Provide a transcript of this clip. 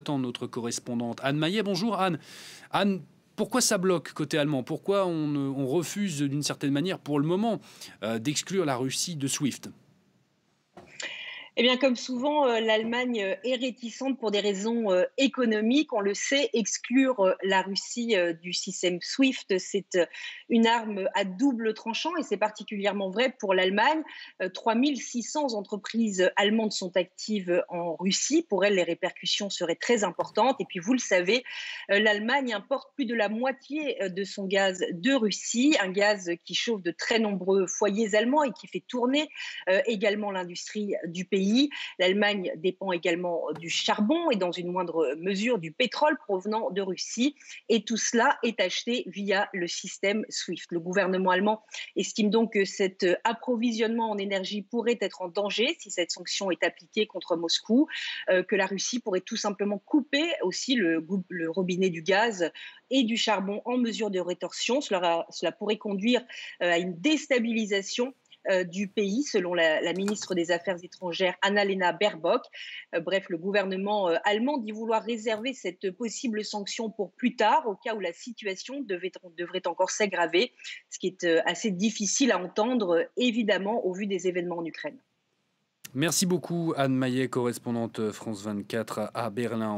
attend notre correspondante Anne Maillet. Bonjour Anne. Anne, pourquoi ça bloque côté allemand? Pourquoi on refuse d'une certaine manière, pour le moment, d'exclure la Russie de SWIFT? Eh bien, comme souvent, l'Allemagne est réticente pour des raisons économiques. On le sait, exclure la Russie du système SWIFT, c'est une arme à double tranchant et c'est particulièrement vrai pour l'Allemagne. 3600 entreprises allemandes sont actives en Russie. Pour elles, les répercussions seraient très importantes. Et puis, vous le savez, l'Allemagne importe plus de la moitié de son gaz de Russie, un gaz qui chauffe de très nombreux foyers allemands et qui fait tourner également l'industrie du pays. L'Allemagne dépend également du charbon et dans une moindre mesure du pétrole provenant de Russie. Et tout cela est acheté via le système SWIFT. Le gouvernement allemand estime donc que cet approvisionnement en énergie pourrait être en danger si cette sanction est appliquée contre Moscou, que la Russie pourrait tout simplement couper aussi le robinet du gaz et du charbon en mesure de rétorsion. Cela pourrait conduire à une déstabilisation du pays, selon la ministre des Affaires étrangères Annalena Baerbock. Bref, le gouvernement allemand dit vouloir réserver cette possible sanction pour plus tard, au cas où la situation devrait encore s'aggraver, ce qui est assez difficile à entendre, évidemment, au vu des événements en Ukraine. Merci beaucoup Anne Maillet, correspondante France 24 à Berlin.